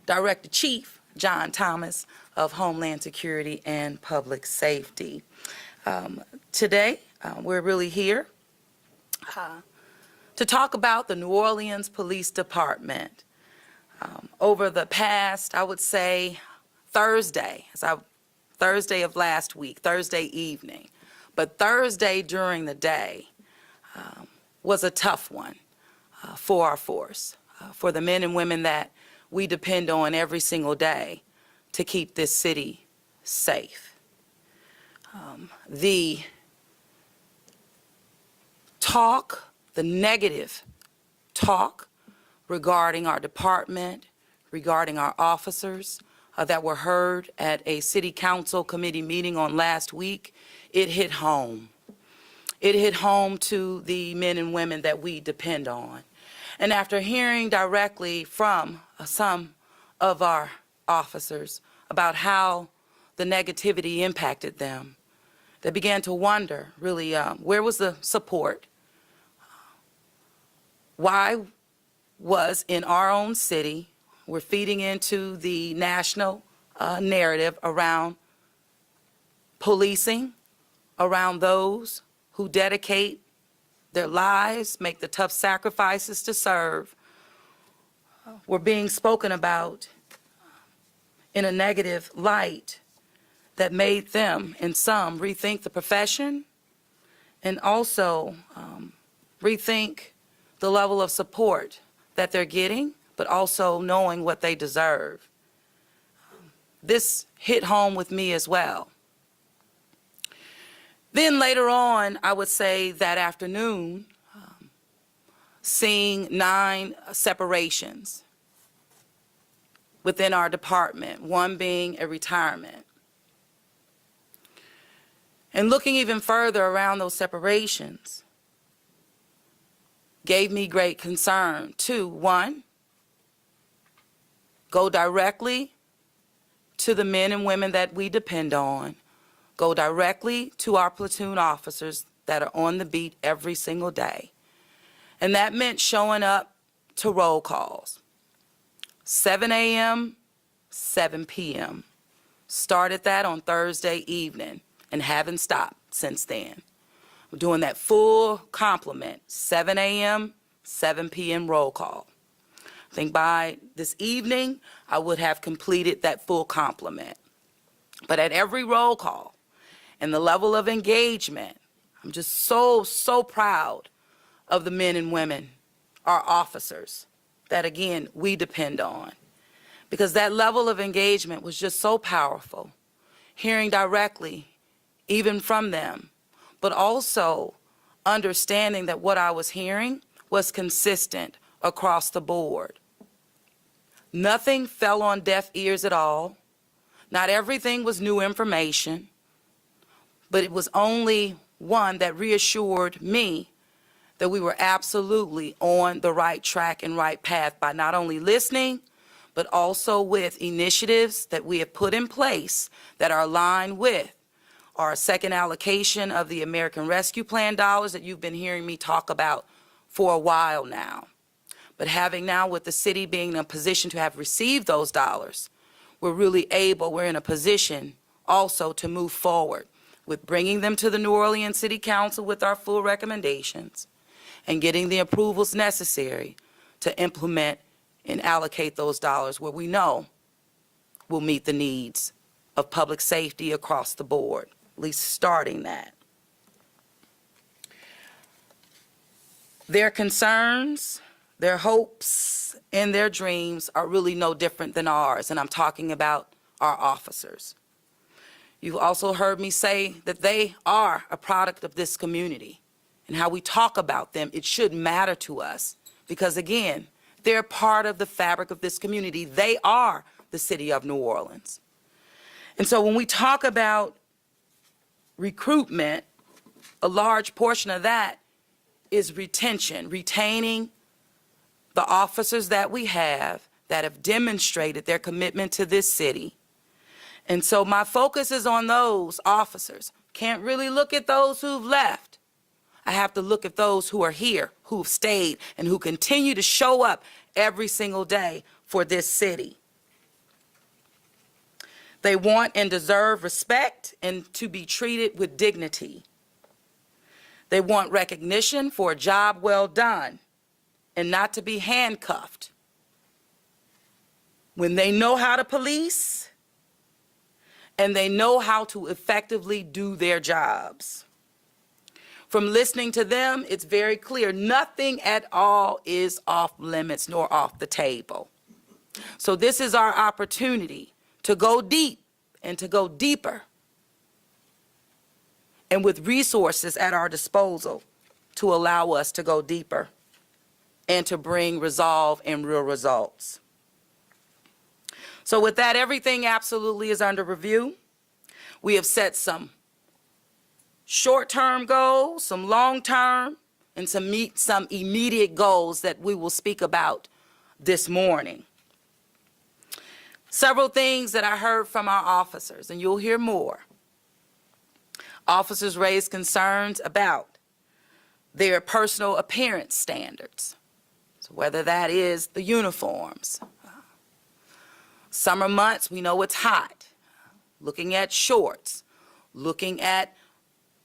Director Chief John Thomas of Homeland Security and Public Safety. Today, we're really here to talk about the New Orleans Police Department. Over the past, I would say, Thursday of last week, Thursday evening, but Thursday during the day was a tough one for our force, for the men and women that we depend on every single day to keep this city safe. The talk, the negative talk regarding our department, regarding our officers that were heard at a city council committee meeting on last week, it hit home. It hit home to the men and women that we depend on. And after hearing directly from some of our officers about how the negativity impacted them, they began to wonder, really, where was the support? Why was in our own city, we're feeding into the national narrative around policing, around those who dedicate their lives, make the tough sacrifices to serve, were being spoken about in a negative light that made them, and some, rethink the profession and also rethink the level of support that they're getting, but also knowing what they deserve. This hit home with me as well. Then later on, I would say that afternoon, seeing 9 separations within our department, one being a retirement. And looking even further around those separations gave me great concern. 2, 1, go directly to the men and women that we depend on. Go directly to our platoon officers that are on the beat every single day. And that meant showing up to roll calls. 7 a.m., 7 p.m. Started that on Thursday evening and haven't stopped since then. We're doing that full complement, 7 a.m., 7 p.m. roll call. I think by this evening, I would have completed that full complement. But at every roll call, and the level of engagement, I'm just so proud of the men and women, our officers, that again, we depend on. Because that level of engagement was just so powerful, hearing directly, even from them, but also understanding that what I was hearing was consistent across the board. Nothing fell on deaf ears at all. Not everything was new information. But it was only one that reassured me that we were absolutely on the right track and right path by not only listening, but also with initiatives that we have put in place that are aligned with our second allocation of the American Rescue Plan dollars that you've been hearing me talk about for a while now. But having now with the city being in a position to have received those dollars, we're in a position also to move forward with bringing them to the New Orleans City Council with our full recommendations and getting the approvals necessary to implement and allocate those dollars where we know will meet the needs of public safety across the board, at least starting that. Their concerns, their hopes, and their dreams are really no different than ours, and I'm talking about our officers. You've also heard me say that they are a product of this community, and how we talk about them, it should matter to us because, again, they're part of the fabric of this community. They are the city of New Orleans. And so when we talk about recruitment, a large portion of that is retention, retaining the officers that we have that have demonstrated their commitment to this city. And so my focus is on those officers. Can't really look at those who've left. I have to look at those who are here, who've stayed, and who continue to show up every single day for this city. They want and deserve respect and to be treated with dignity. They want recognition for a job well done and not to be handcuffed. When they know how to police and they know how to effectively do their jobs. From listening to them, it's very clear nothing at all is off limits nor off the table. So this is our opportunity to go deep and to go deeper, and with resources at our disposal to allow us to go deeper and to bring resolve and real results. So with that, everything absolutely is under review. We have set some short-term goals, some long-term, and some immediate goals that we will speak about this morning. Several things that I heard from our officers, and you'll hear more. Officers raised concerns about their personal appearance standards. So whether that is the uniforms. Summer months, we know it's hot. Looking at shorts, looking at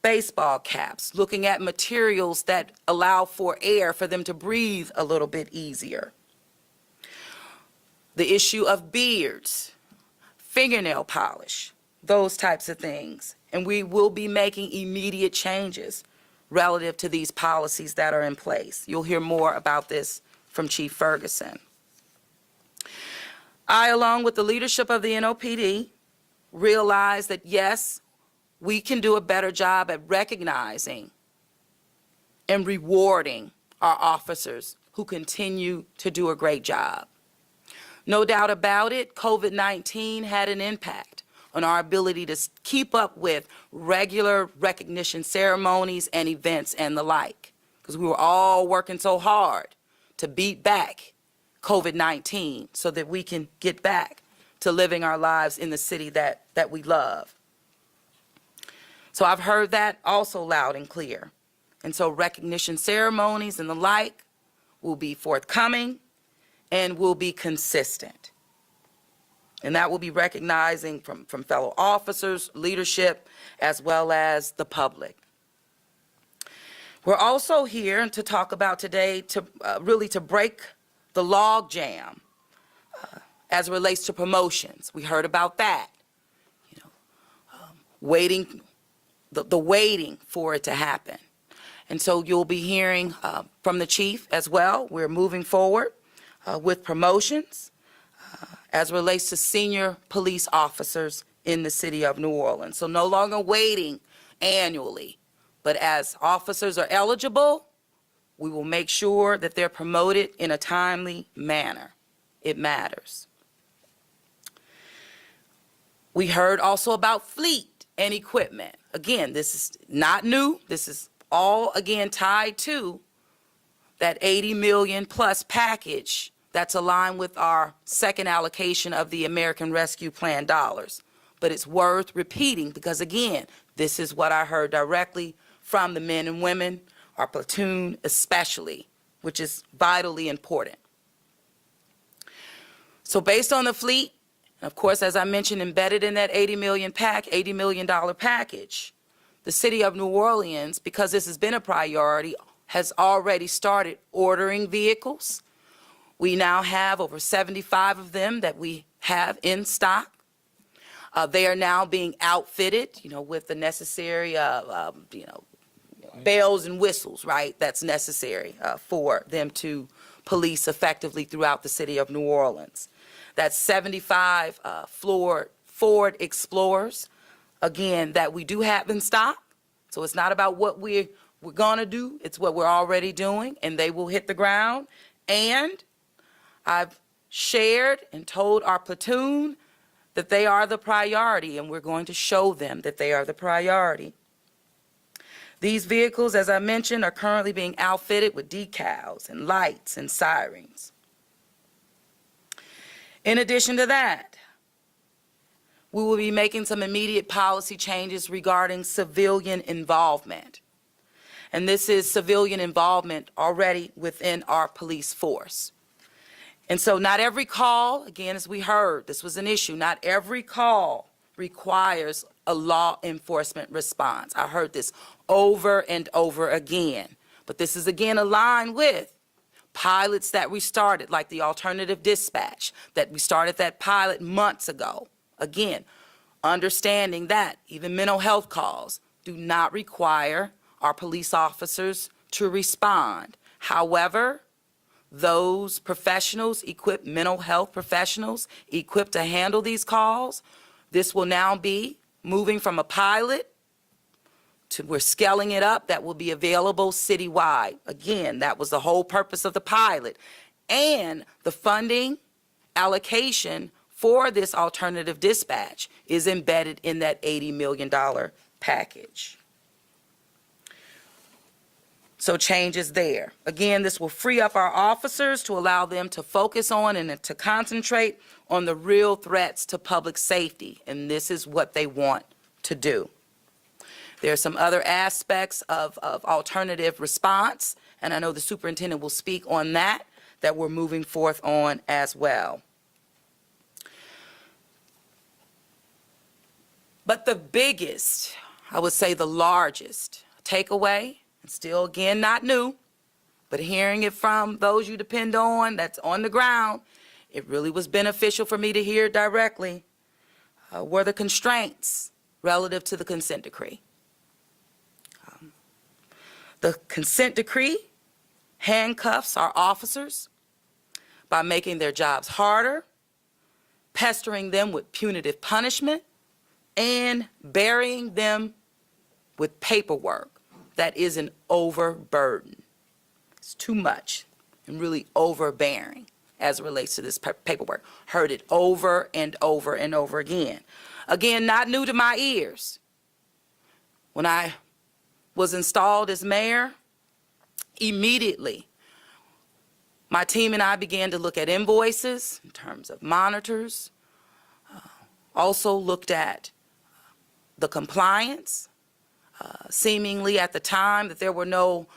baseball caps, looking at materials that allow for air for them to breathe a little bit easier. The issue of beards, fingernail polish, those types of things. And we will be making immediate changes relative to these policies that are in place. You'll hear more about this from Chief Ferguson. I, along with the leadership of the NOPD, realize that yes, we can do a better job at recognizing and rewarding our officers who continue to do a great job. No doubt about it, COVID-19 had an impact on our ability to keep up with regular recognition ceremonies and events and the like, because we were all working so hard to beat back COVID-19 so that we can get back to living our lives in the city that we love. So I've heard that also loud and clear. And so recognition ceremonies and the like will be forthcoming and will be consistent. And that will be recognizing from fellow officers, leadership, as well as the public. We're also here to talk about today to really to break the log jam as it relates to promotions. We heard about that, waiting, the waiting for it to happen. And so you'll be hearing from the chief as well. We're moving forward with promotions as it relates to senior police officers in the city of New Orleans. So no longer waiting annually, but as officers are eligible, we will make sure that they're promoted in a timely manner. It matters. We heard also about fleet and equipment. Again, this is not new. This is all, again, tied to that 80 million plus package that's aligned with our second allocation of the American Rescue Plan dollars. But it's worth repeating because, again, this is what I heard directly from the men and women, our platoon especially, which is vitally important. So based on the fleet, and of course, as I mentioned, embedded in that $80 million package, the city of New Orleans, because this has been a priority, has already started ordering vehicles. We now have over 75 of them that we have in stock. They are now being outfitted, with the necessary, bells and whistles, right? That's necessary for them to police effectively throughout the city of New Orleans. That's 75 Ford Explorers, again, that we do have in stock. So it's not about what we're going to do. It's what we're already doing, and they will hit the ground. And I've shared and told our platoon that they are the priority, and we're going to show them that they are the priority. These vehicles, as I mentioned, are currently being outfitted with decals and lights and sirens. In addition to that, we will be making some immediate policy changes regarding civilian involvement. And this is civilian involvement already within our police force. And so not every call, again, as we heard, this was an issue, not every call requires a law enforcement response. I heard this over and over again. But this is again aligned with pilots that we started, like the alternative dispatch, that we started that pilot months ago. Again, understanding that even mental health calls do not require our police officers to respond. However, those professionals, equipped mental health professionals, equipped to handle these calls, this will now be moving from a pilot to, we're scaling it up, that will be available citywide. Again, that was the whole purpose of the pilot. And the funding allocation for this alternative dispatch is embedded in that $80 million package. So changes there. Again, this will free up our officers to allow them to focus on and to concentrate on the real threats to public safety, and this is what they want to do. There are some other aspects of alternative response, and I know the superintendent will speak on that we're moving forth on as well. But the biggest, I would say the largest takeaway, and still again not new, but hearing it from those you depend on, that's on the ground, it really was beneficial for me to hear directly, were the constraints relative to the consent decree. The consent decree handcuffs our officers by making their jobs harder, pestering them with punitive punishment, and burying them with paperwork that is an overburden. It's too much and really overbearing as it relates to this paperwork. Heard it over and over and over again. Again, not new to my ears. When I was installed as mayor, immediately my team and I began to look at invoices in terms of monitors, also looked at the compliance, seemingly at the time that there were no,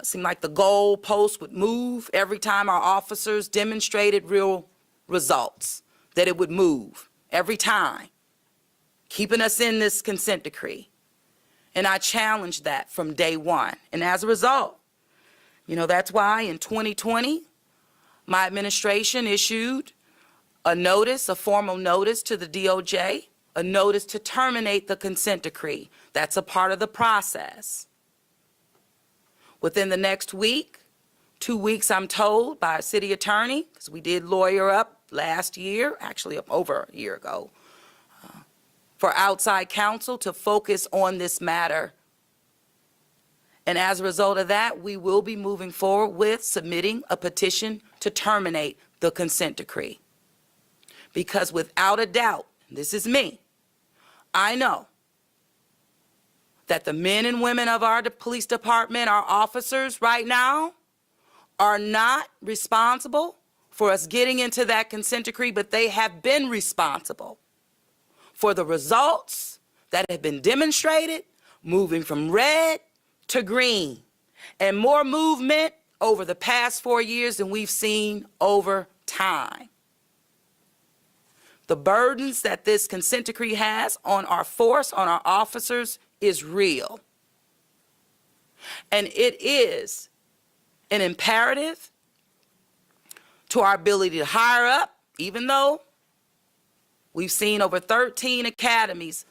seemed like the goal post would move every time our officers demonstrated real results, that it would move every time, keeping us in this consent decree. And I challenged that from day one. And as a result, you know, that's why in 2020, my administration issued a notice, a formal notice to the DOJ, a notice to terminate the consent decree. That's a part of the process. Within the next week, 2 weeks, I'm told by a city attorney, because we did lawyer up last year, actually over a year ago, for outside counsel to focus on this matter. And as a result of that, we will be moving forward with submitting a petition to terminate the consent decree. Because without a doubt, this is me, I know that the men and women of our police department, our officers right now, are not responsible for us getting into that consent decree, but they have been responsible for the results that have been demonstrated, moving from red to green, and more movement over the past 4 years than we've seen over time. The burdens that this consent decree has on our force, on our officers, is real. And it is an imperative to our ability to hire up, even though we've seen over 13 academies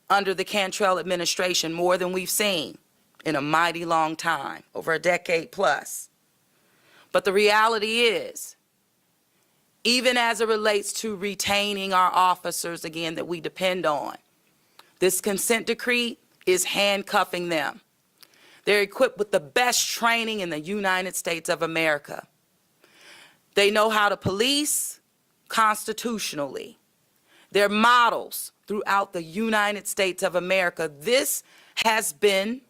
under the Cantrell administration, more than we've seen in a mighty long time, over a decade plus. But the reality is, even as it relates to retaining our officers, again, that we depend on, this consent decree is handcuffing them. They're equipped with the best training in the United States of America. They know how to police constitutionally. They're models throughout the United States of America. This has been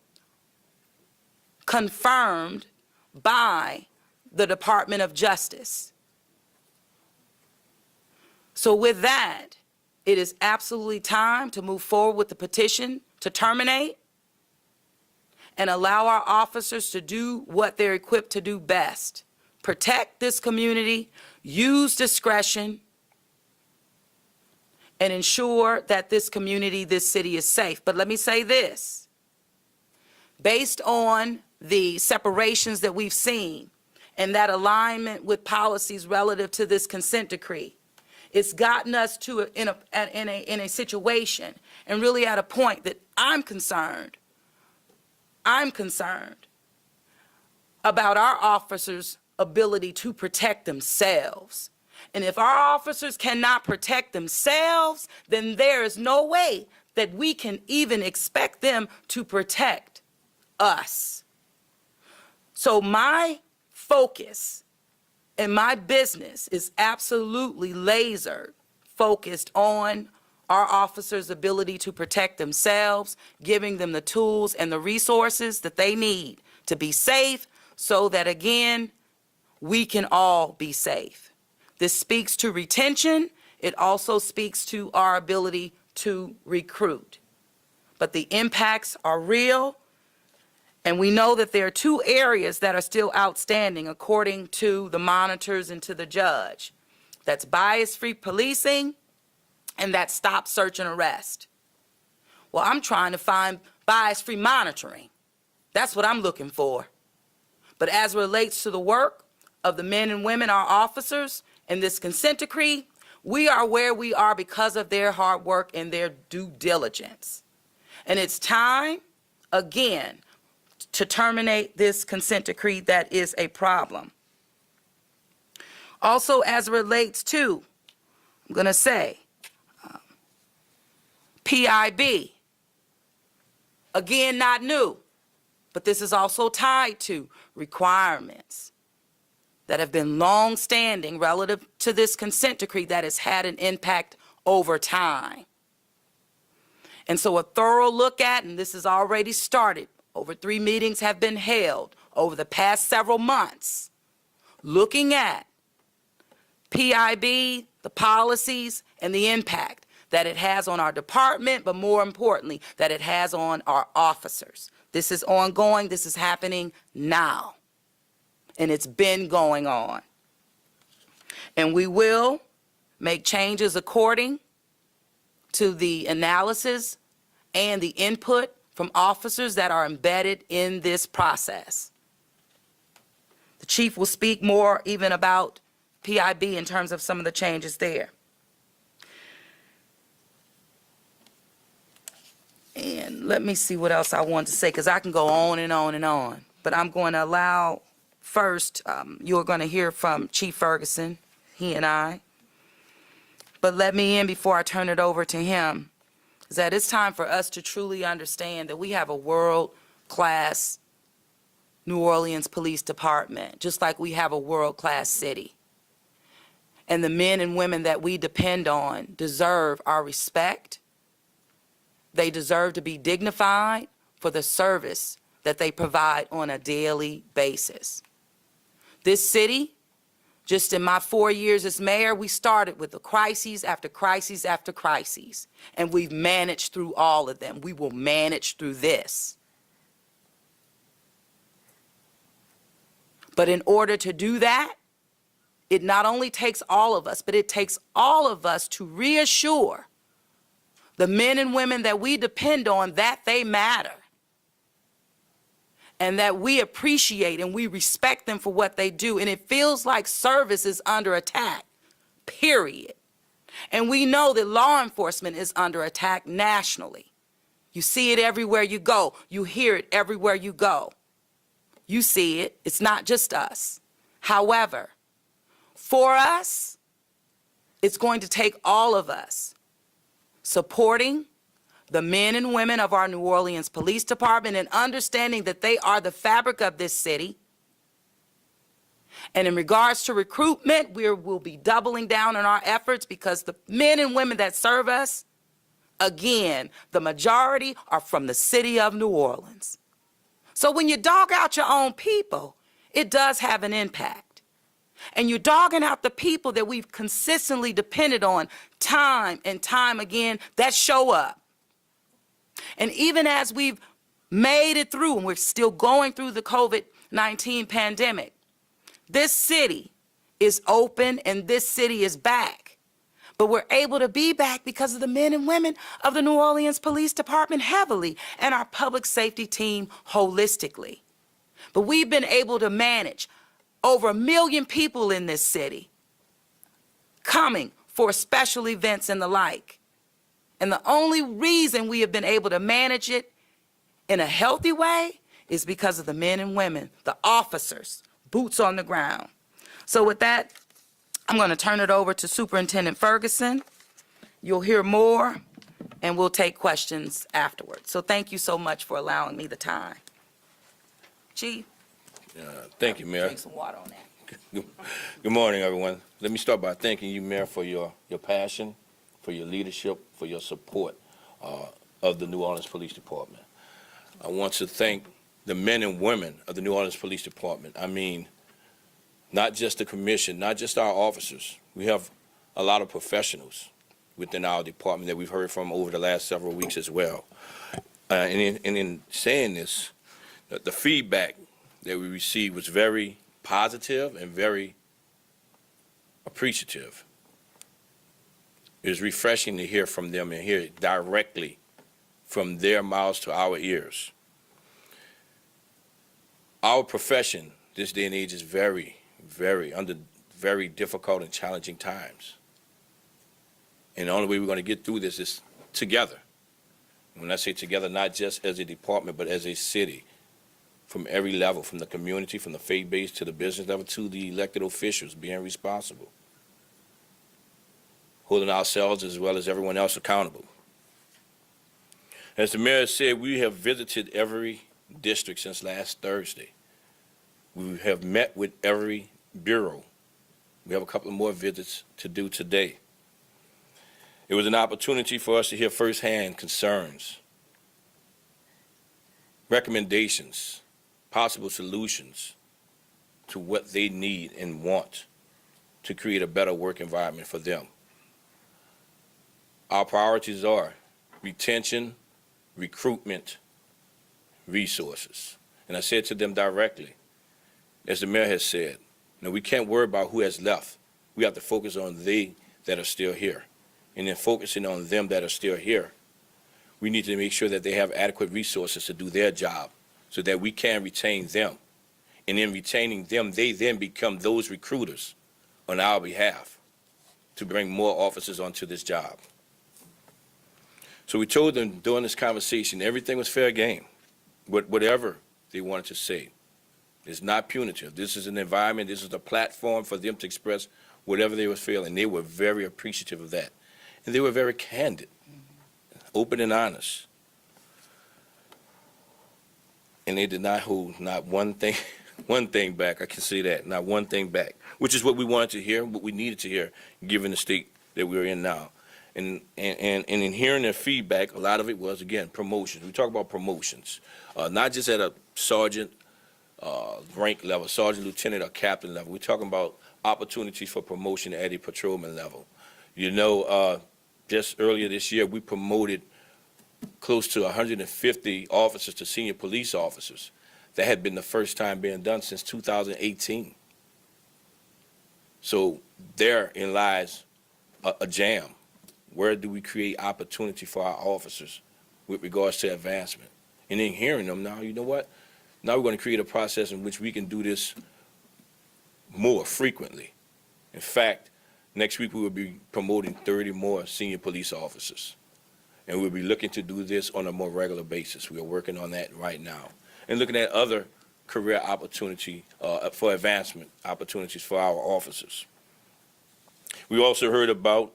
confirmed by the Department of Justice. So with that, it is absolutely time to move forward with the petition to terminate and allow our officers to do what they're equipped to do best, protect this community, use discretion, and ensure that this community, this city is safe. But let me say this. Based on the separations that we've seen and that alignment with policies relative to this consent decree, it's gotten us to in a situation and really at a point that I'm concerned about our officers' ability to protect themselves. And if our officers cannot protect themselves, then there is no way that we can even expect them to protect us. So my focus and my business is absolutely laser focused on our officers' ability to protect themselves, giving them the tools and the resources that they need to be safe so that, again, we can all be safe. This speaks to retention. It also speaks to our ability to recruit. But the impacts are real, and we know that there are two areas that are still outstanding according to the monitors and to the judge. That's bias-free policing and that stop, search, and arrest. Well, I'm trying to find bias-free monitoring. That's what I'm looking for. But as it relates to the work of the men and women, our officers, in this consent decree, we are where we are because of their hard work and their due diligence. And it's time, again, to terminate this consent decree that is a problem. Also, as it relates to, I'm going to say, PIB, again, not new, but this is also tied to requirements that have been long-standing relative to this consent decree that has had an impact over time. And so a thorough look at, and this has already started, over 3 meetings have been held over the past several months, looking at PIB, the policies, and the impact that it has on our department, but more importantly, that it has on our officers. This is ongoing. This is happening now. And it's been going on. And we will make changes according to the analysis and the input from officers that are embedded in this process. The chief will speak more even about PIB in terms of some of the changes there. And let me see what else I want to say, because I can go on and on and on. But I'm going to allow first, you're going to hear from Chief Ferguson, he and I. But let me in before I turn it over to him, is that it's time for us to truly understand that we have a world-class New Orleans Police Department, just like we have a world-class city. And the men and women that we depend on deserve our respect. They deserve to be dignified for the service that they provide on a daily basis. This city, just in my 4 years as mayor, we started with the crises after crises after crises, and we've managed through all of them. We will manage through this. But in order to do that, it not only takes all of us, but it takes all of us to reassure the men and women that we depend on that they matter, and that we appreciate and we respect them for what they do. And it feels like service is under attack, period. And we know that law enforcement is under attack nationally. You see it everywhere you go. You hear it everywhere you go. You see it. It's not just us. However, for us, it's going to take all of us supporting the men and women of our New Orleans Police Department and understanding that they are the fabric of this city. And in regards to recruitment, we will be doubling down on our efforts because the men and women that serve us, again, the majority are from the city of New Orleans. So when you dog out your own people, it does have an impact. And you're dogging out the people that we've consistently depended on time and time again that show up. And even as we've made it through, and we're still going through the COVID-19 pandemic, This city is open and this city is back. But we're able to be back because of the men and women of the New Orleans Police Department heavily and our public safety team holistically. But we've been able to manage over 1 million people in this city coming for special events and the like. And the only reason we have been able to manage it in a healthy way is because of the men and women, the officers, boots on the ground. So with that, I'm going to turn it over to Superintendent Ferguson. You'll hear more, and we'll take questions afterwards. So thank you so much for allowing me the time. Chief? Thank you, Mayor. Drink some water on that. Good morning, everyone. Let me start by thanking you, Mayor, for your passion, for your leadership, for your support of the New Orleans Police Department. I want to thank the men and women of the New Orleans Police Department. I mean, not just the commission, not just our officers. We have a lot of professionals within our department that we've heard from over the last several weeks as well. And in saying this, the feedback that we received was very positive and very appreciative. It was refreshing to hear from them and hear it directly from their mouths to our ears. Our profession this day and age is under very difficult and challenging times. And the only way we're going to get through this is together. When I say together, not just as a department, but as a city, from every level, from the community, from the faith base to the business level to the elected officials, being responsible, holding ourselves as well as everyone else accountable. As the mayor said, we have visited every district since last Thursday. We have met with every bureau. We have a couple of more visits to do today. It was an opportunity for us to hear firsthand concerns, recommendations, possible solutions to what they need and want to create a better work environment for them. Our priorities are retention, recruitment, resources. And I said to them directly, as the mayor has said, we can't worry about who has left. We have to focus on they that are still here. And then focusing on them that are still here, we need to make sure that they have adequate resources to do their job so that we can retain them. And in retaining them, they then become those recruiters on our behalf to bring more officers onto this job. So we told them during this conversation, everything was fair game. Whatever they wanted to say. It's not punitive. This is an environment, this is a platform for them to express whatever they were feeling. They were very appreciative of that. And they were very candid, open and honest. And they did not hold not one thing back. I can say that, not one thing back, which is what we wanted to hear, what we needed to hear, given the state that we're in now. And in hearing their feedback, a lot of it was, again, promotions. We talk about promotions, not just at a sergeant rank level, sergeant, lieutenant, or captain level. We're talking about opportunities for promotion at a patrolman level. Just earlier this year, we promoted close to 150 officers to senior police officers. That had been the first time being done since 2018. So therein lies a jam. Where do we create opportunity for our officers with regards to advancement? And then hearing them now, you know what? Now we're going to create a process in which we can do this more frequently. In fact, next week we will be promoting 30 more senior police officers. And we'll be looking to do this on a more regular basis. We are working on that right now. And looking at other career opportunity for advancement opportunities for our officers. We also heard about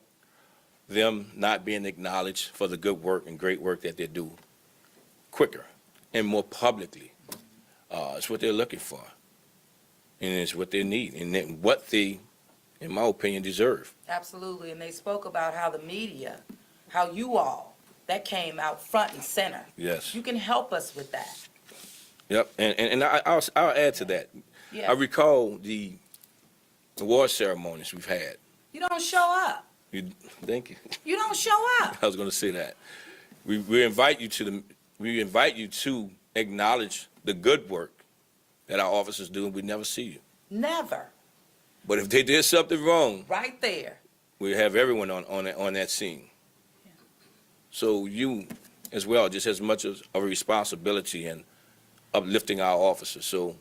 them not being acknowledged for the good work and great work that they do quicker and more publicly. It's what they're looking for, and it's what they need, and then what they, in my opinion, deserve. Absolutely, and they spoke about how the media, how you all, that came out front and center. Yes. You can help us with that. Yep, and I'll add to that. Yeah. I recall the award ceremonies we've had. You don't show up. Thank you. You don't show up. I was going to say that. We invite you to acknowledge the good work that our officers do, and we never see you. Never. But if they did something wrong, Right there. we have everyone on that scene. So you, as well, just as much of a responsibility in uplifting our officers. So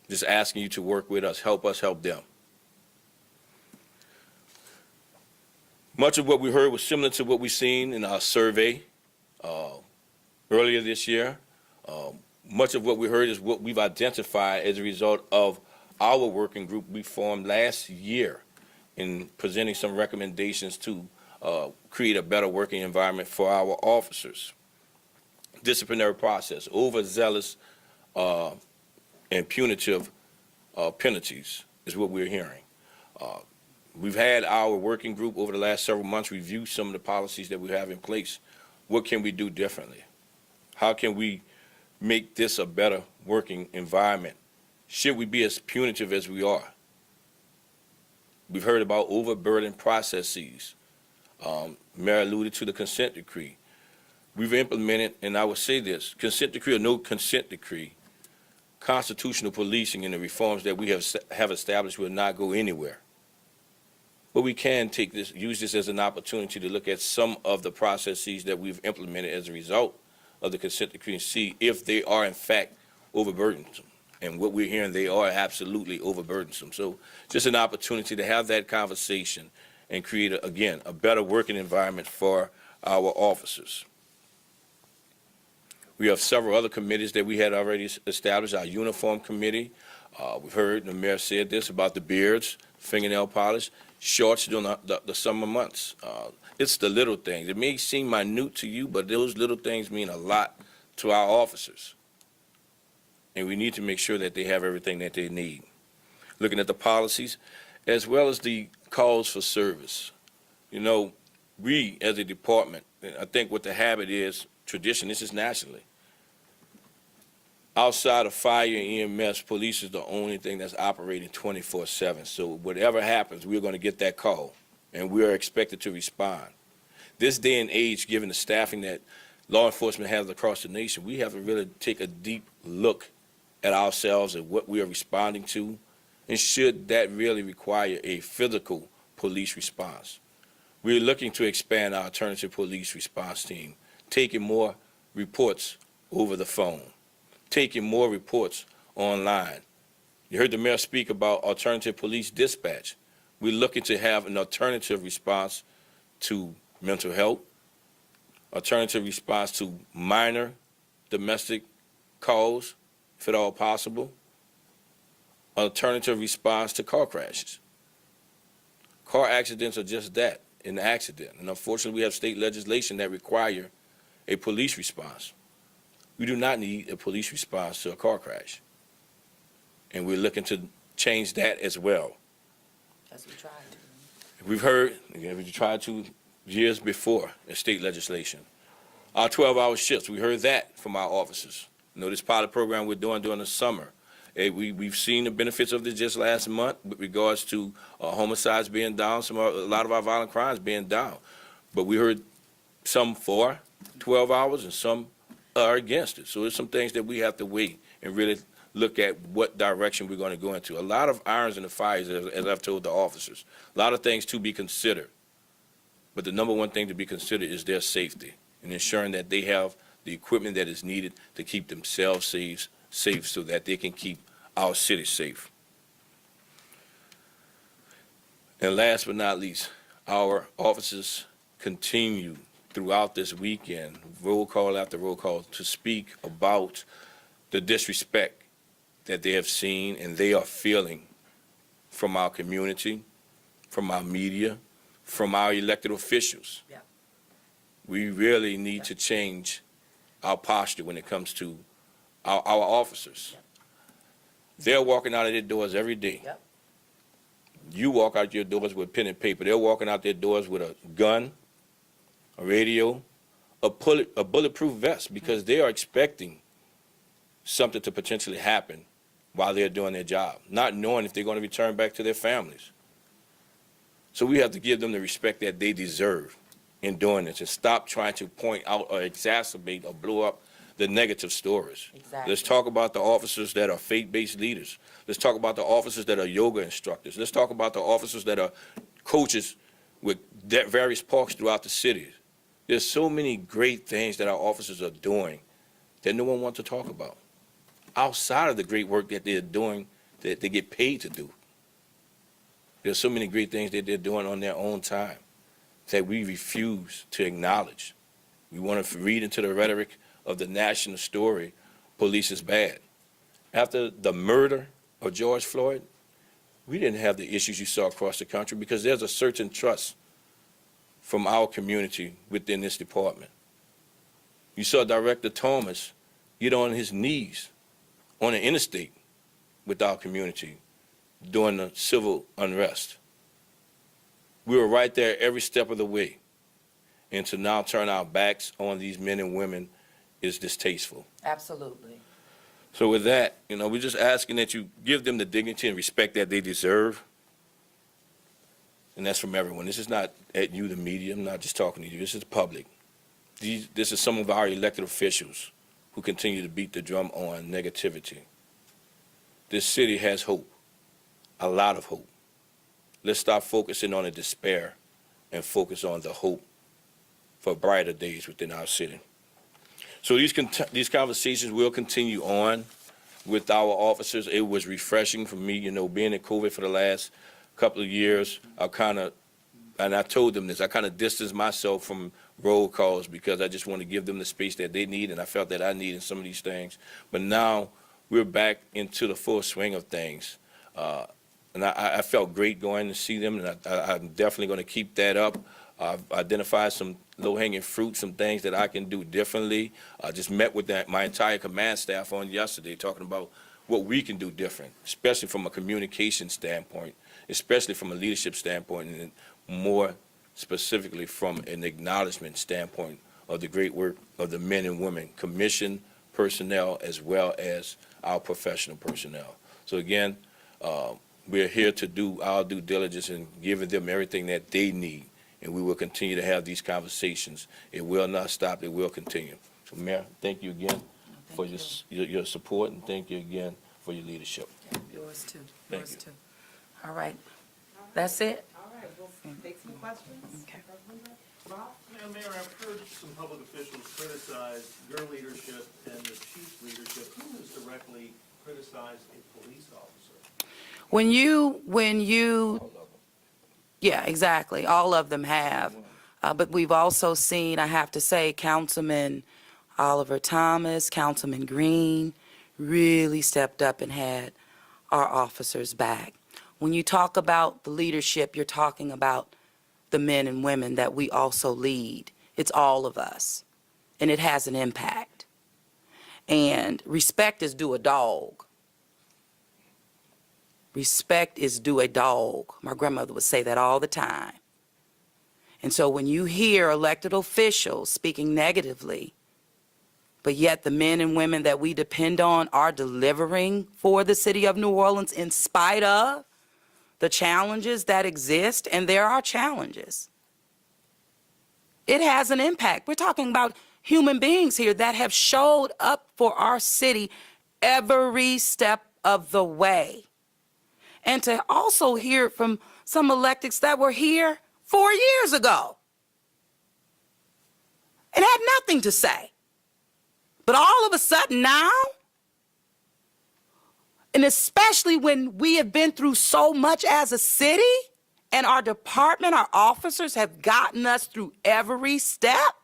just asking you to work with us, help them. Much of what we heard was similar to what we've seen in our survey earlier this year. Much of what we heard is what we've identified as a result of our working group we formed last year in presenting some recommendations to create a better working environment for our officers. Disciplinary process, overzealous and punitive penalties is what we're hearing. We've had our working group over the last several months review some of the policies that we have in place. What can we do differently? How can we make this a better working environment? Should we be as punitive as we are? We've heard about overburdened processes. Mayor alluded to the consent decree. We've implemented, and I will say this, consent decree or no consent decree, constitutional policing and the reforms that we have established will not go anywhere. But we can use this as an opportunity to look at some of the processes that we've implemented as a result of the consent decree and see if they are in fact overburdensome. And what we're hearing, they are absolutely overburdensome. So just an opportunity to have that conversation and create, again, a better working environment for our officers. We have several other committees that we had already established. Our uniform committee, we've heard, the mayor said this about the beards, fingernail polish, shorts during the summer months. It's the little things. It may seem minute to you, but those little things mean a lot to our officers. And we need to make sure that they have everything that they need. Looking at the policies, as well as the calls for service. You know, we as a department, I think what the habit is, tradition, this is nationally. Outside of fire and EMS, police is the only thing that's operating 24/7. So whatever happens, we're going to get that call, and we are expected to respond. This day and age, given the staffing that law enforcement has across the nation, we have to really take a deep look at ourselves and what we are responding to, and should that really require a physical police response. We're looking to expand our alternative police response team, taking more reports over the phone, taking more reports online. You heard the mayor speak about alternative police dispatch. We're looking to have an alternative response to mental health, alternative response to minor domestic calls, if at all possible, alternative response to car crashes. Car accidents are just that, an accident. And unfortunately, we have state legislation that require a police response. We do not need a police response to a car crash. And we're looking to change that as well. As we tried to. We've heard, again, we tried to years before in state legislation. Our 12-hour shifts, we heard that from our officers. You know, this pilot program we're doing during the summer, we've seen the benefits of this just last month with regards to homicides being down, a lot of our violent crimes being down. But we heard some for 12 hours and some are against it. So there's some things that we have to wait and really look at what direction we're going to go into. A lot of irons in the fires, as I've told the officers. A lot of things to be considered. But the number one thing to be considered is their safety and ensuring that they have the equipment that is needed to keep themselves safe so that they can keep our city safe. And last but not least, our officers continue throughout this weekend, roll call after roll call, to speak about the disrespect that they have seen and they are feeling from our community, from our media, from our elected officials. Yeah. We really need to change our posture when it comes to our officers. Yep. They're walking out of their doors every day. Yep. You walk out your doors with pen and paper. They're walking out their doors with a gun, a radio, a bulletproof vest, because they are expecting something to potentially happen while they're doing their job, not knowing if they're going to return back to their families. So we have to give them the respect that they deserve in doing this and stop trying to point out or exacerbate or blow up the negative stories. Exactly. Let's talk about the officers that are faith-based leaders. Let's talk about the officers that are yoga instructors. Let's talk about the officers that are coaches with various parks throughout the city. There's so many great things that our officers are doing that no one wants to talk about, outside of the great work that they're doing that they get paid to do. There's so many great things that they're doing on their own time that we refuse to acknowledge. We want to read into the rhetoric of the national story, police is bad. After the murder of George Floyd, we didn't have the issues you saw across the country because there's a certain trust from our community within this department. You saw Director Thomas get on his knees on the interstate with our community during the civil unrest. We were right there every step of the way. And to now turn our backs on these men and women is distasteful. Absolutely. So with that, we're just asking that you give them the dignity and respect that they deserve. And that's from everyone. This is not at you, the media. I'm not just talking to you. This is the public. This is some of our elected officials who continue to beat the drum on negativity. This city has hope, a lot of hope. Let's stop focusing on the despair and focus on the hope for brighter days within our city. So these conversations will continue on with our officers. It was refreshing for me, being in COVID for the last couple of years. And I told them this, I kind of distanced myself from roll calls because I just want to give them the space that they need, and I felt that I needed some of these things. But now we're back into the full swing of things. And I felt great going to see them, and I'm definitely going to keep that up. I've identified some low-hanging fruit, some things that I can do differently. I just met with my entire command staff on yesterday talking about what we can do different, especially from a communication standpoint, especially from a leadership standpoint, and more specifically from an acknowledgement standpoint of the great work of the men and women, commissioned personnel as well as our professional personnel. So again, we're here to do our due diligence in giving them everything that they need, and we will continue to have these conversations. It will not stop. It will continue. So, Mayor, thank you again for your support, and thank you again for your leadership. Yours too. Thank Yours you. too. All right. That's it? All right, we'll take some questions. Okay. Rob? Yeah, Mayor, I've heard some public officials criticize your leadership and the chief's leadership. Who has directly criticized a police officer? Yeah, exactly. All of them have. But we've also seen, I have to say, Councilman Oliver Thomas, Councilman Green really stepped up and had our officers back. When you talk about the leadership, you're talking about the men and women that we also lead. It's all of us, and it has an impact. And respect is due a dog. Respect is due a dog. My grandmother would say that all the time. And so when you hear elected officials speaking negatively, but yet the men and women that we depend on are delivering for the city of New Orleans in spite of the challenges that exist, and there are challenges, it has an impact. We're talking about human beings here that have showed up for our city every step of the way. And to also hear from some electeds that were here 4 years ago and had nothing to say. But all of a sudden now, and especially when we have been through so much as a city and our department, our officers have gotten us through every step,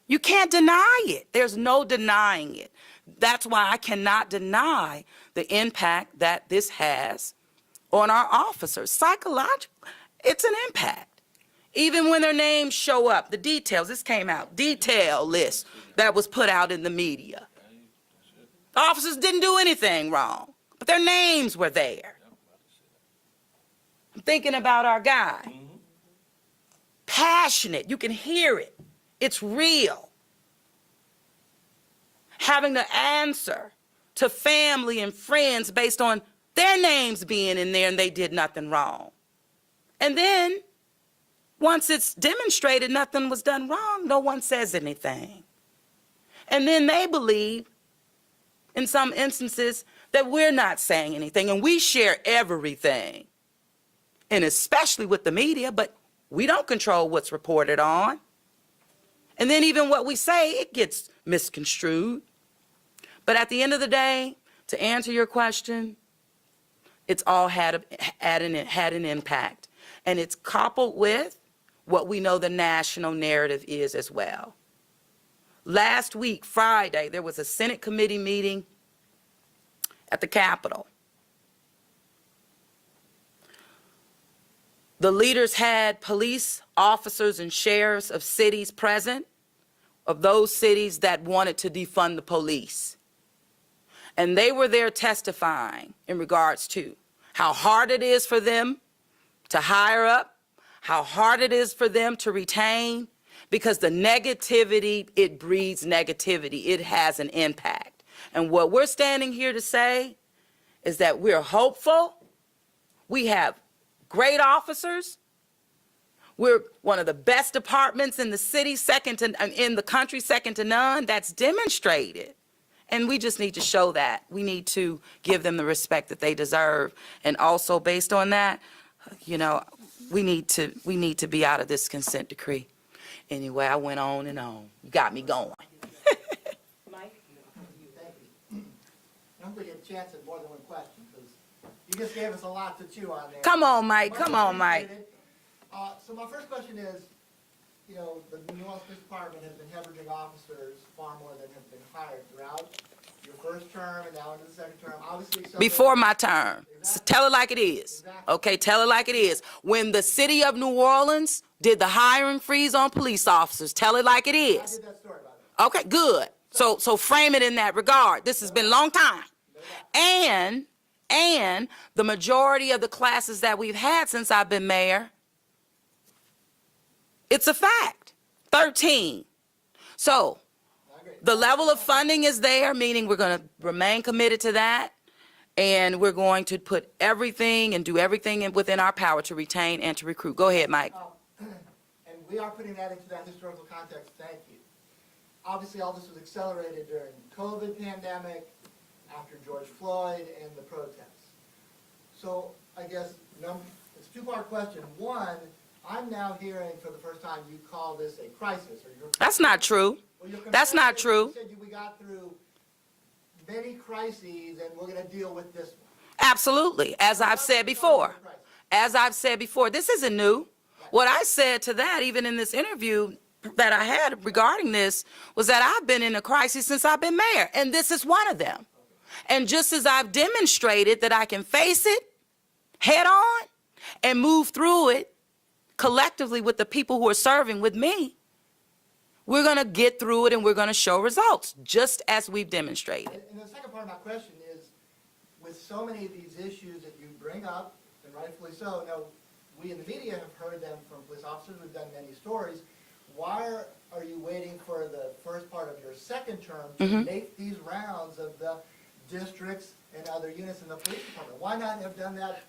you can't deny it. There's no denying it. That's why I cannot deny the impact that this has on our officers. Psychologically, it's an impact. Even when their names show up, the details, this came out, detail list that was put out in the media. The officers didn't do anything wrong, but their names were there. I'm thinking about our guy. Passionate, you can hear it. It's real. Having to answer to family and friends based on their names being in there and they did nothing wrong. And then, once it's demonstrated nothing was done wrong, no one says anything. And then they believe, in some instances, that we're not saying anything, and we share everything. And especially with the media, but we don't control what's reported on. And then even what we say, it gets misconstrued. But at the end of the day, to answer your question, it's all had an impact. And it's coupled with what we know the national narrative is as well. Last week, Friday, there was a Senate committee meeting at the Capitol. The leaders had police officers and sheriffs of cities present, of those cities that wanted to defund the police. And they were there testifying in regards to how hard it is for them to hire up, how hard it is for them to retain, because the negativity, it breeds negativity. It has an impact. And what we're standing here to say is that we're hopeful. We have great officers. We're one of the best departments in the city, in the country, second to none. That's demonstrated. And we just need to show that. We need to give them the respect that they deserve. And also based on that, you know, we need to be out of this consent decree. Anyway, I went on and on. You got me going. Mike? Thank you. I hope we get a chance at more than one question, because you just gave us a lot to chew on there. Come on, Mike. Come on, Mike. So my first question is, you know, the New Orleans Police Department has been hemorrhaging officers far more than have been hired throughout your first term and now into the second term. Obviously, so Before my term. So tell it like it is. Exactly. Okay, tell it like it is. When the city of New Orleans did the hiring freeze on police officers, tell it like it I is. did that story about it. Okay, good. So frame it in that regard. This has been a long time. And the majority of the classes that we've had since I've been mayor, it's a fact. 13. So I agree. the level of funding is there, meaning we're going to remain committed to that. And we're going to put everything and do everything within our power to retain and to recruit. Go ahead, Mike. And we are putting that into that historical context. Thank you. Obviously, all this was accelerated during COVID pandemic, after George Floyd, and the protests. So I guess it's a two-part question. One, I'm now hearing for the first time you call this a crisis. That's not true. That's not true. You said we got through many crises and we're going to deal with this one. Absolutely. As I've said before. As I've said before, this isn't new. What I said to that, even in this interview that I had regarding this, was that I've been in a crisis since I've been mayor, and this is one of them. And just as I've demonstrated that I can face it head on and move through it collectively with the people who are serving with me, we're going to get through it and we're going to show results, just as we've demonstrated. And the second part of my question is, with so many of these issues that you bring up, and rightfully so, now, we in the media have heard them from police officers, we've done many stories. Why are you waiting for the first part of your second term to make these rounds of the districts and other units in the police department? Why not have done that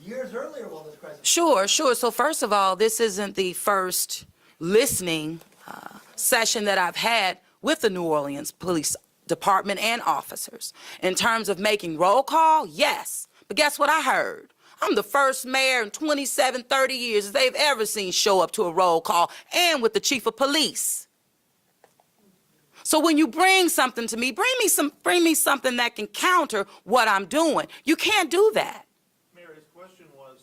years earlier while this crisis? Sure. So first of all, this isn't the first listening session that I've had with the New Orleans Police Department and officers. In terms of making roll call, yes. But guess what I heard? I'm the first mayor in 27, 30 years they've ever seen show up to a roll call, and with the chief of police. So when you bring something to me, bring me something that can counter what I'm doing. You can't do that. Mayor, his question was,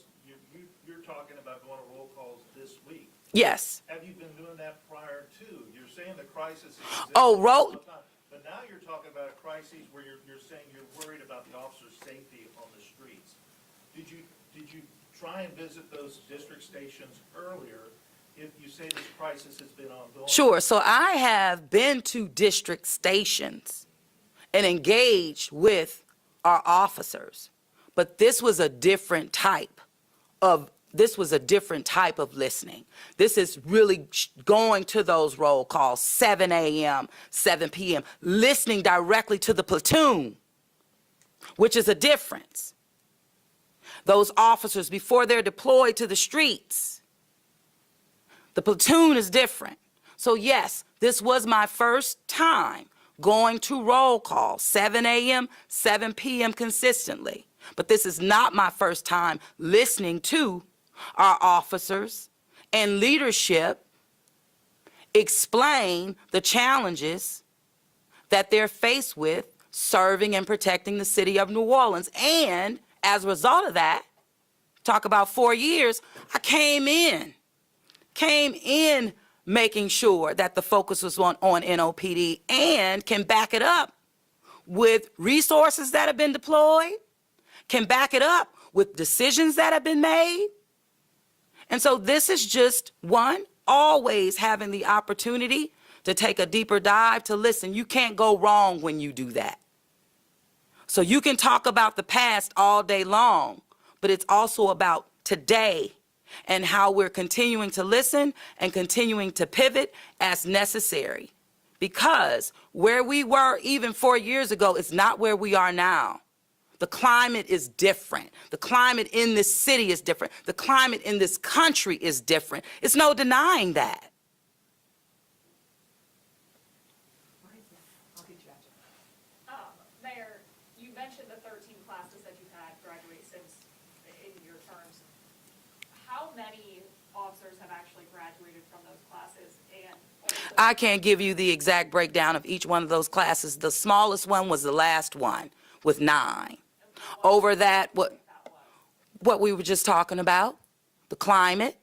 you're talking about going to roll calls this week. Yes. Have you been doing that prior to? You're saying the crisis is. Oh, roll. But now you're talking about a crisis where you're saying you're worried about the officer's safety on the streets. Did you try and visit those district stations earlier if you say this crisis has been ongoing? Sure. So I have been to district stations and engaged with our officers, but this was a different type of listening. This is really going to those roll calls, 7 a.m., 7 p.m., listening directly to the platoon, which is a difference. Those officers, before they're deployed to the streets, the platoon is different. So yes, this was my first time going to roll call, 7 a.m., 7 p.m. consistently. But this is not my first time listening to our officers and leadership explain the challenges that they're faced with serving and protecting the city of New Orleans. And as a result of that, talk about 4 years, I came in making sure that the focus was on NOPD and can back it up with resources that have been deployed, can back it up with decisions that have been made. And so this is just one, always having the opportunity to take a deeper dive to listen. You can't go wrong when you do that. So you can talk about the past all day long, but it's also about today and how we're continuing to listen and continuing to pivot as necessary. Because where we were even 4 years ago is not where we are now. The climate is different. The climate in this city is different. The climate in this country is different. It's no denying that. Mayor, you mentioned the 13 classes that you've had graduate since in your terms. How many officers have actually graduated from those classes? And also, I can't give you the exact breakdown of each one of those classes. The smallest one was the last one with 9. Over that, what we were just talking about, the climate,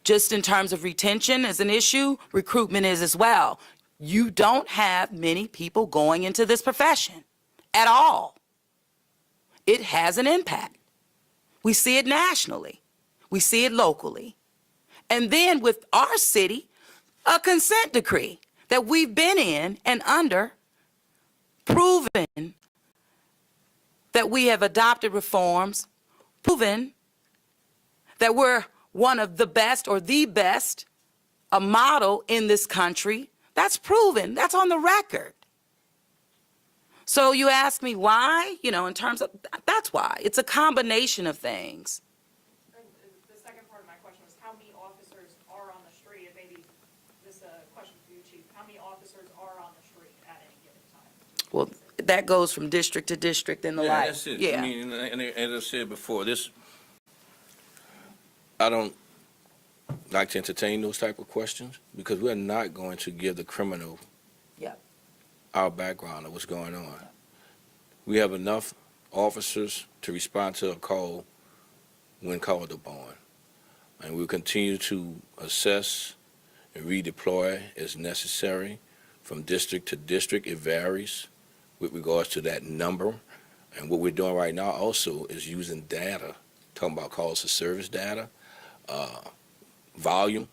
just in terms of retention is an issue, recruitment is as well. You don't have many people going into this profession at all. It has an impact. We see it nationally. We see it locally. And then with our city, a consent decree that we've been in and under, proven that we have adopted reforms, proven that we're one of the best or the best, a model in this country. That's proven. That's on the record. So you ask me why, in terms of, that's why. It's a combination of things. and the second part of my question was how many officers are on the street? And maybe this is a question for you, Chief. How many officers are on the street at any given time? Well, that goes from district to district and the Yeah, like. that's it. Yeah. I mean, and as I said before, I don't like to entertain those type of questions because we're not going to give the criminal Yep. our background of what's going on. We have enough officers to respond to a call when called upon. And we'll continue to assess and redeploy as necessary from district to district. It varies with regards to that number. And what we're doing right now also is using data, talking about calls for service data, volume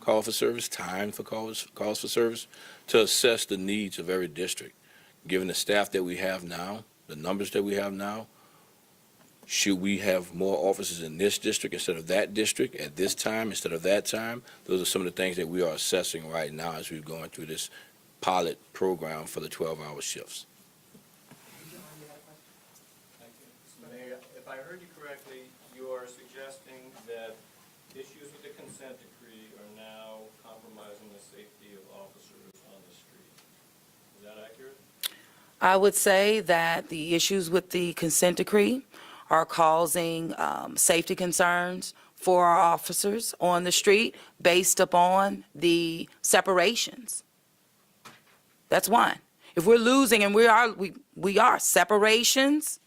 call for service, time for calls for service, to assess the needs of every district. Given the staff that we have now, the numbers that we have now, should we have more officers in this district instead of that district at this time instead of that time? Those are some of the things that we are assessing right now as we're going through this pilot program for the 12-hour shifts. Thank you. Mayor, if I heard you correctly, you are suggesting that issues with the consent decree are now compromising the safety of officers on the street. Is that accurate? I would say that the issues with the consent decree are causing safety concerns for our officers on the street based upon the separations. That's one. If we're losing, and we are, separations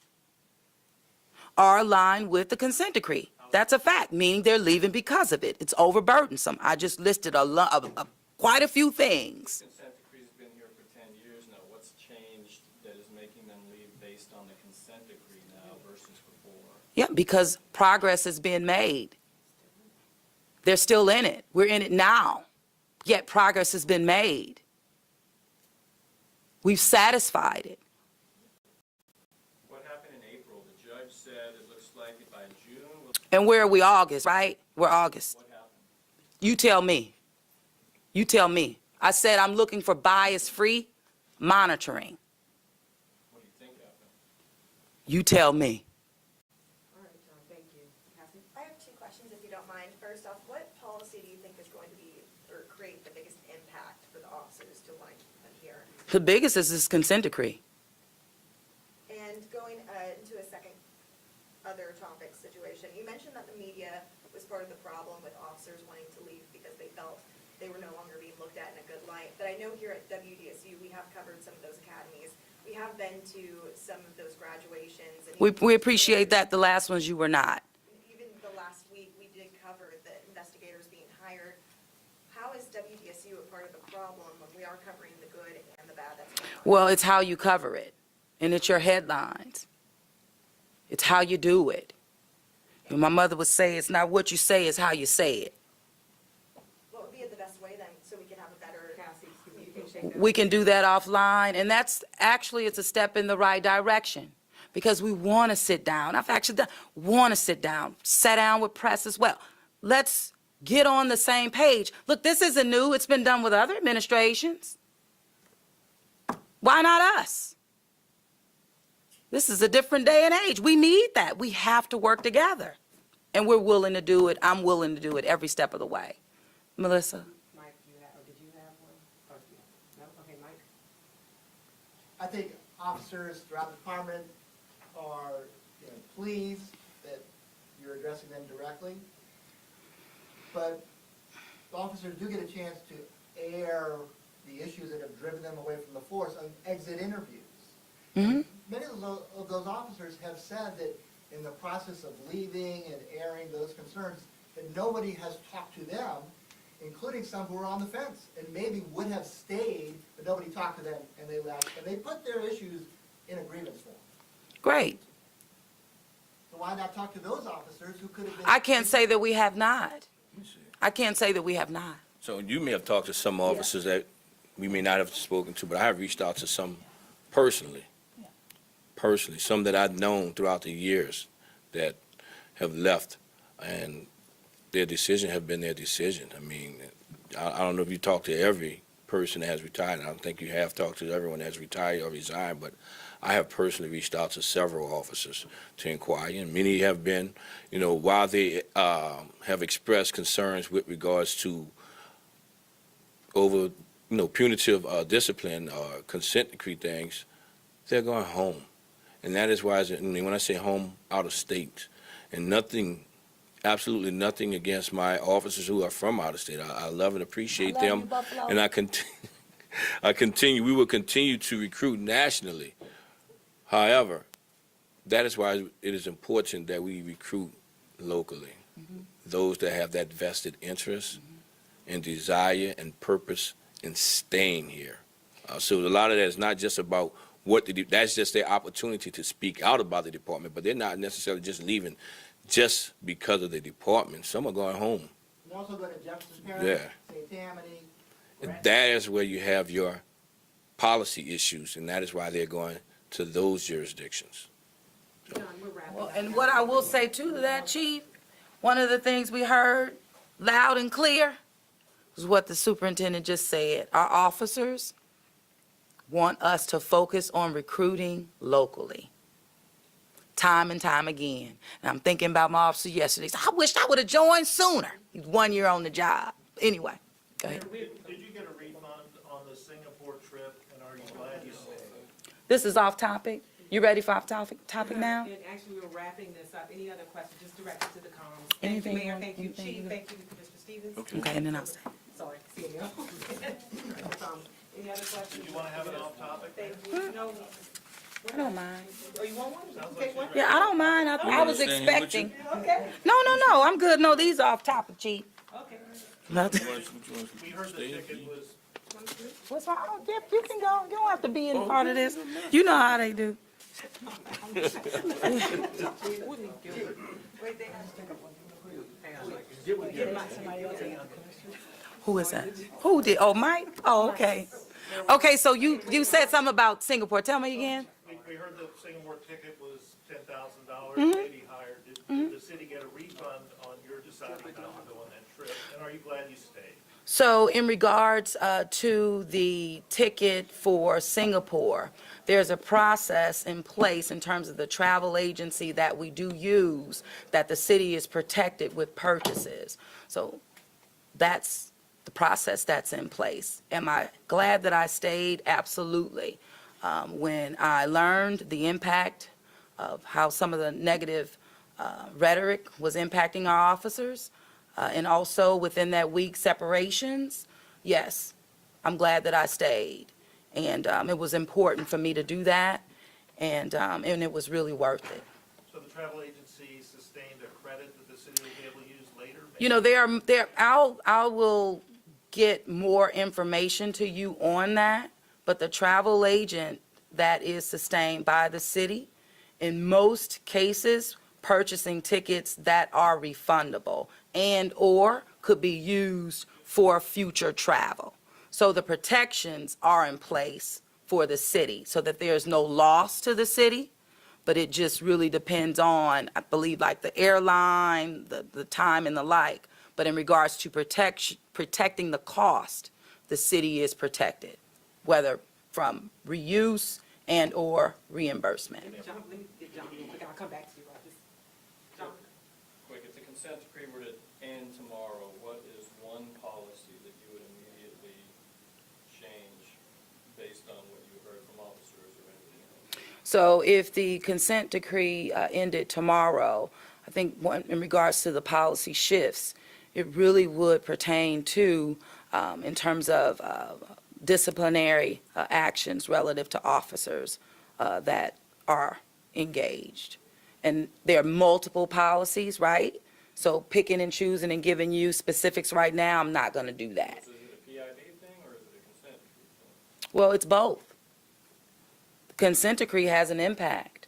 are aligned with the consent decree. That's a fact, meaning they're leaving because of it. It's overburdensome. I just listed quite a few things. Consent decree's been here for 10 years now. What's changed that is making them leave based on the consent decree now versus before? Yeah, because progress is being made. They're still in it. We're in it now, yet progress has been made. We've satisfied it. What happened in April? The judge said it looks like by June, And where are we? August, right? We're August. what happened? You tell me. You tell me. I said I'm looking for bias-free monitoring. What do you think happened? You tell me. All right, John, thank you. Cassie? I have 2 questions, if you don't mind. First off, what policy do you think is going to be, or create the biggest impact for the officers to want to keep them here? The biggest is this consent decree. And going into a second other topic situation, you mentioned that the media was part of the problem with officers wanting to leave because they felt they were no longer being looked at in a good light. But I know here at WDSU, we have covered some of those academies. We have been to some of those graduations. And We appreciate that. The last ones you were not. Even the last week, we did cover the investigators being hired. How is WDSU a part of the problem when we are covering the good and the bad that's going on? Well, it's how you cover it, and it's your headlines. It's how you do it. And my mother would say, it's not what you say, it's how you say it. What would be the best way then, so we can have a better? Cassie, you can shake that. We can do that offline, and that's, actually, it's a step in the right direction, because we want to sit down. I've actually want to sit down, with press as well. Let's get on the same page. Look, this isn't new. It's been done with other administrations. Why not us? This is a different day and age. We need that. We have to work together, and we're willing to do it. I'm willing to do it every step of the way. Melissa? Mike, do you have, or did you have one? Or, no? Okay, Mike? I think officers throughout the department are, pleased that you're addressing them directly. But the officers do get a chance to air the issues that have driven them away from the force on exit interviews. Mm-hmm. Many of those officers have said that in the process of leaving and airing those concerns, that nobody has talked to them, including some who were on the fence and maybe would have stayed, but nobody talked to them and they left. And they put their issues in a grievance form. Great. So why not talk to those officers who could have been? I can't say that we have not. I can't say that we have not. So you may have talked to some officers that we may not have spoken to, but I have reached out to some personally. Personally, some that I've known throughout the years that have left, and their decision have been their decision. I mean, I don't know if you talked to every person that has retired. I don't think you have talked to everyone that has retired or resigned, but I have personally reached out to several officers to inquire, and many have been, while they have expressed concerns with regards to over, punitive discipline or consent decree things, they're going home. And that is why, when I say home, out of state, and nothing, absolutely nothing against my officers who are from out of state. I love and appreciate them, and we will continue to recruit nationally. However, that is why it is important that we recruit locally, those that have that vested interest and desire and purpose in staying here. So a lot of that is not just about that's just their opportunity to speak out about the department, but they're not necessarily just leaving just because of the department. Some are going home. And also go to Jefferson Parish, Yeah. St. Tammany. And that is where you have your policy issues, and that is why they're going to those jurisdictions. John, we're wrapping Well, up. and what I will say too to that, Chief, one of the things we heard loud and clear was what the superintendent just said. Our officers want us to focus on recruiting locally, time and time again. And I'm thinking about my officer yesterday. He said, I wish I would have joined sooner. He's 1 year on the job. Anyway, go ahead. Did you get a refund on the Singapore trip, and are you glad you stayed? This is off topic. You ready for off topic now? And actually, we're wrapping this up. Any other questions, just direct it to the comms. Thank you, Anything you Mayor, want- thank you, anything Chief, you- thank you, Mr. Stevens. Okay, and then I'll say. Sorry, CEO. Any other questions? Did you want to have an off-topic? Thank you. No. I don't mind. Oh, you want one? Sounds Okay, like one? Yeah, I don't mind. I was understand what you- expecting. Okay, No, I'm good. No, these are off topic, Chief. okay. We heard the ticket was, What's wrong? Oh, Jeff, you can go. You don't have to be in part of this. You know how they do. Who is that? Who did? Oh, Mike? Oh, okay. Okay, so you said something about Singapore. Tell me again. we heard the Singapore ticket was $10,000, Mm-hmm. maybe higher. Did the city get a refund on your deciding not to go on that trip? And are you glad you stayed? So in regards to the ticket for Singapore, there's a process in place in terms of the travel agency that we do use, that the city is protected with purchases. So that's the process that's in place. Am I glad that I stayed? Absolutely. When I learned the impact of how some of the negative rhetoric was impacting our officers, and also within that week separations, yes, I'm glad that I stayed. And it was important for me to do that, and it was really worth it. So the travel agency sustained a credit that the city will be able to use later? You know, I will get more information to you on that, but the travel agent that is sustained by the city, in most cases, purchasing tickets that are refundable and/or could be used for future travel. So the protections are in place for the city so that there's no loss to the city, but it just really depends on, I believe, like the airline, the time and the like. But in regards to protecting the cost, the city is protected, whether from reuse and/or reimbursement. John, let me get John real quick, I'll come back to you about this. John? Quick, if the consent decree were to end tomorrow, what is one policy that you would immediately change based on what you heard from officers or anything else? So if the consent decree ended tomorrow, I think in regards to the policy shifts, it really would pertain to, in terms of disciplinary actions relative to officers that are engaged. And there are multiple policies, right? So picking and choosing and giving you specifics right now, I'm not going to do that. So is it a PID thing or is it a consent decree thing? Well, it's both. The consent decree has an impact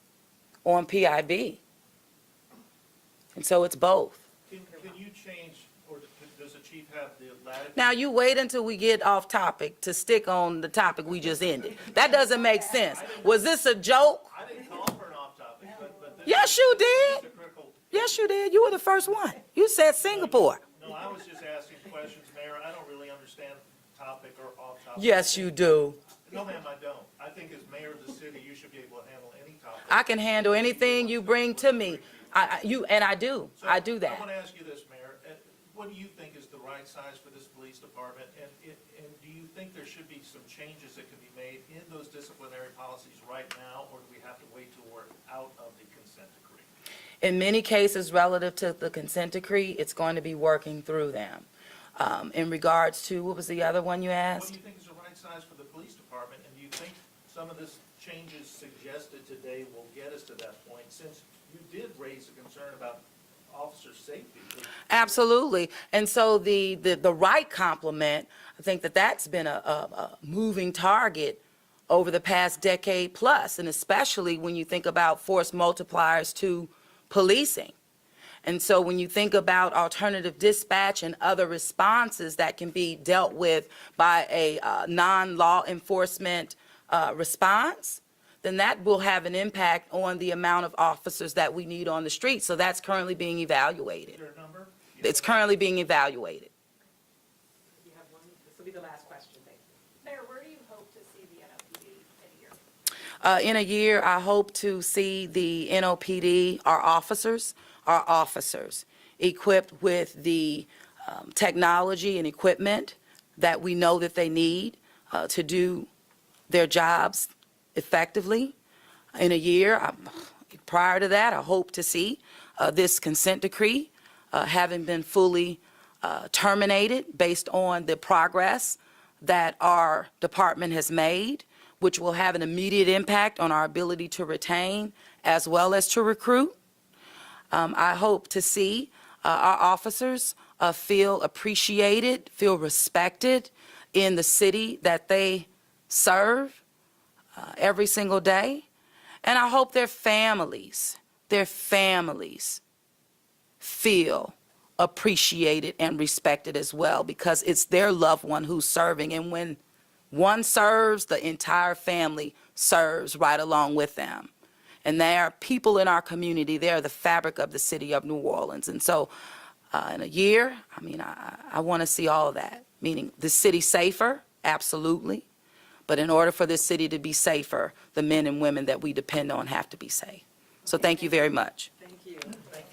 on PIB. And so it's both. Can you change, or does the chief have the latitude? Now, you wait until we get off topic to stick on the topic we just ended. That doesn't make sense. Was this a joke? I didn't call for an off-topic, but this Yes, you did. is a critical. Yes, you did. You were the first one. You said Singapore. No, I was just asking questions, Mayor. I don't really understand topic or off-topic. Yes, you do. No, ma'am, I don't. I think as mayor of the city, you should be able to handle any topic. I can handle anything you bring to me. I do. So, I do I that. want to ask you this, Mayor. What do you think is the right size for this police department? And do you think there should be some changes that can be made in those disciplinary policies right now, or do we have to wait till we're out of the consent decree? In many cases relative to the consent decree, it's going to be working through them. In regards to, what was the other one you What do asked? you think is the right size for the police department? And do you think some of this changes suggested today will get us to that point, since you did raise a concern about officer safety? Absolutely. And so the right complement, I think that's been a moving target over the past decade plus, and especially when you think about force multipliers to policing. And so when you think about alternative dispatch and other responses that can be dealt with by a non-law enforcement response, then that will have an impact on the amount of officers that we need on the street. So that's currently being evaluated. Is there a number? It's currently being evaluated. You have one, this will be the last question, thank you. Mayor, where do you hope to see the NOPD in a year? In a year, I hope to see the NOPD, our officers, equipped with the technology and equipment that we know that they need to do their jobs effectively. In a year, prior to that, I hope to see this consent decree having been fully terminated based on the progress that our department has made, which will have an immediate impact on our ability to retain as well as to recruit. I hope to see our officers feel appreciated, feel respected in the city that they serve every single day. And I hope their families feel appreciated and respected as well, because it's their loved one who's serving. And when one serves, the entire family serves right along with them. And they are people in our community. They are the fabric of the city of New Orleans. And so in a year, I want to see all of that, meaning the city safer, absolutely. But in order for this city to be safer, the men and women that we depend on have to be safe. So thank you very much. Thank you. Thank